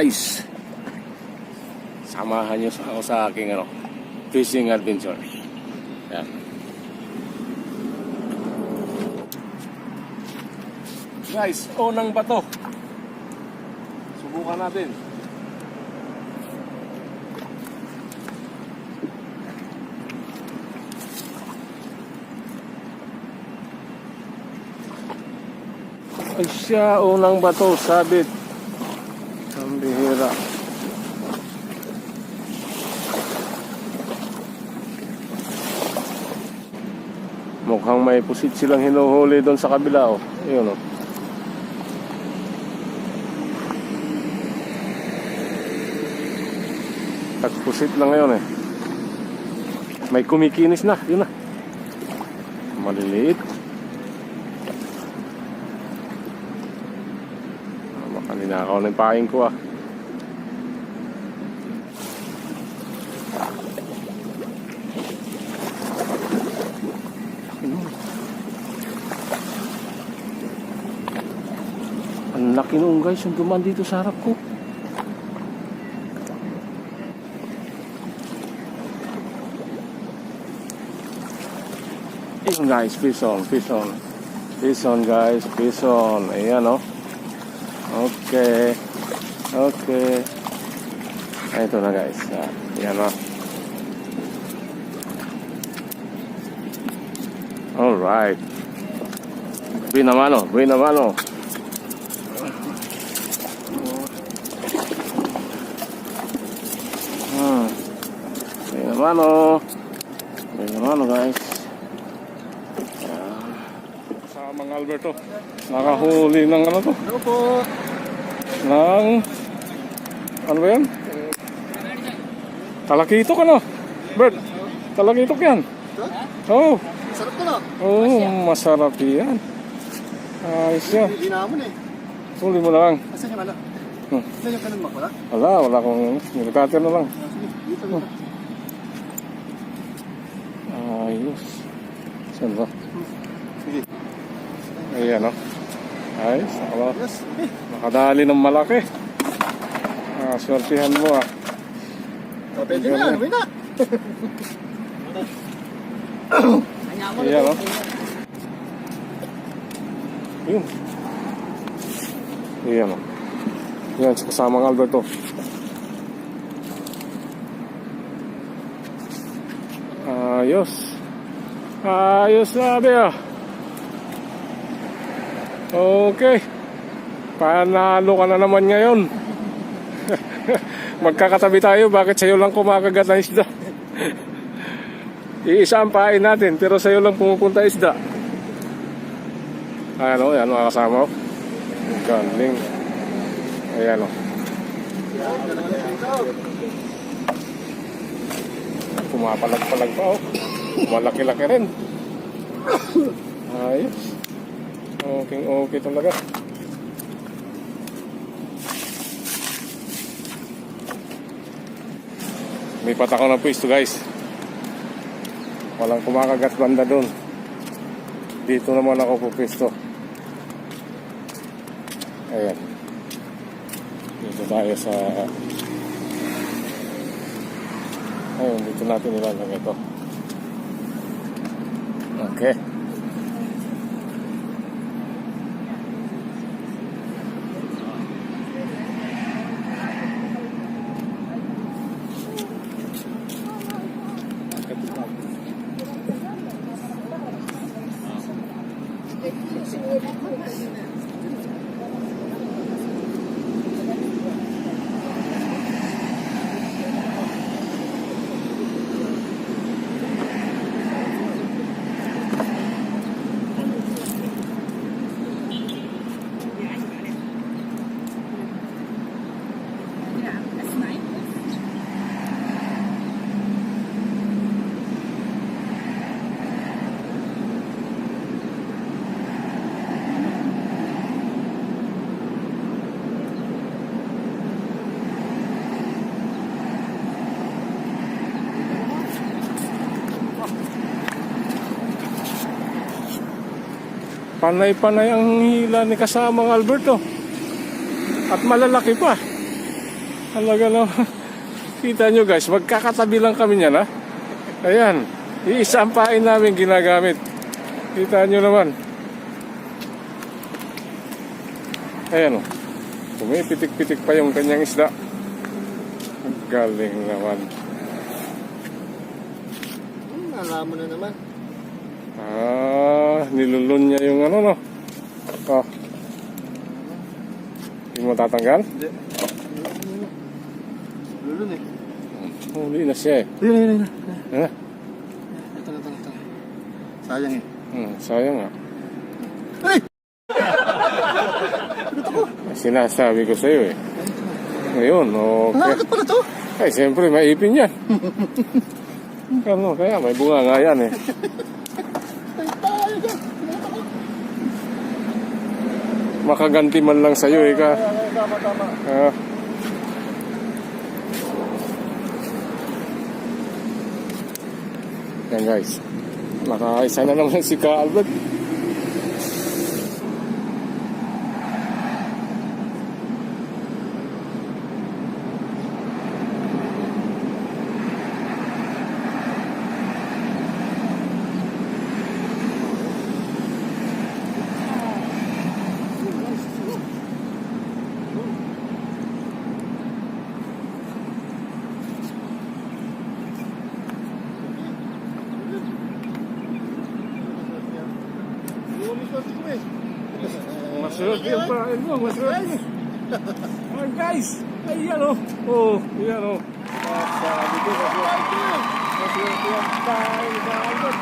guys, samahan nyo ako sa aking fishing adventure. Yan. Guys, unang bato. Subukan natin. Ay siya, unang bato, sabit. Ang bihira. Mukhang may pusit silang hinuhuli doon sa kabila, oh. Ayun, oh. Tagpusit lang ngayon, eh. May kumikinis na, yun na. Maliliit. Ninakaw ng paing ko, ah. Ang laki nung guys, yung duman dito sa harap ko. Ayun guys, fish on, fish on. Fish on guys, fish on. Ayan, oh. Okay. Okay. Ay, ito na guys. Yan o. Alright. Buena mano. Buena mano. Buena mano. Buena mano guys. Sa mga Alberto. Nakahuli ng ano to? Ano po? Ng ano ba yan? Talakitok ano? Bird, talakitok yan. Oo. Sarap ko na. Oo, masarap yan. Ayos yan. Hindi na amon eh. Suli mo na lang. Asan yung ano? Asan yung kanang makula? Wala akong nilikater na lang. Sige, dito dito. Ayos. Saan ba? Sige. Ayan o. Ayos, Yes. nakadali ng malaki. Swertihan mo ah. Pwede na, wala na. Ayan o. Yun. Ayan o. Yan, kasamang Alberto. Ayos. Ayos sabi ah. Okay. Panalo ka na naman ngayon. Magkakatabi tayo. Bakit sa'yo lang kumakagat ng isda? Iisa ang pain natin, pero sa'yo lang pumupunta isda. Ayan o, yan mga kasama o. Galing. Ayan o. Pumapalag-palag pa o. Malaki-laki rin. Ayos. Okay talaga. May patakaw ng pwesto guys. Walang kumakagat banda doon. Dito naman ako pwesto. Ayan. Dito tayo sa ayun, dito natin nilalang ito. Okay. Panay-panay ang hila ni kasamang Alberto. At malalaki pa. Talaga no. Kita nyo guys, magkakatabi lang kami niyan ha. Ayan, iisa ang pain namin ginagamit. Kita nyo naman. Ayan o. Pumipitik-pitik pa yung kanyang isda. Galing naman. Alam mo na naman. Nilulun niya yung ano no. Oh. Hindi mo tatanggal? Hindi. Lulun eh. Huli na siya eh. Yun. Ha? Ito. Sayang eh. Sayang nga. Ay! Sinasabi ko sa'yo eh. Ngayon, okay. Nakakit pala to. Ay, siyempre, maipin yan. Ano, kaya may bunga nga yan eh. Ay, tayo ka. Makaganti man lang sa'yo eh ka. Tama. Yan guys. Nakaisa na naman si Ka Albert. Masarap yung pain mo, masarap yun. Oh guys, ayan o. Oh, ayan o. Sabi ko, masarap yung pain ni Ka Albert.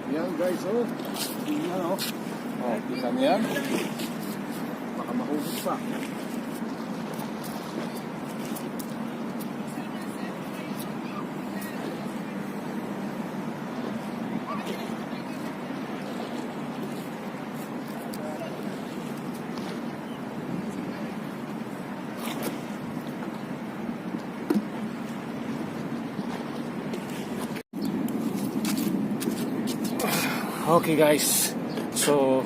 Yan guys, oh. Yan, oh. Oh, kita niya. Baka mahubog pa. Okay guys, so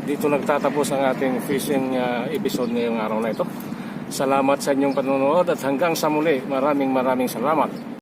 dito nagtatapos ang ating fishing episode ngayong araw na ito. Salamat sa inyong panonood at hanggang sa muli, maraming salamat.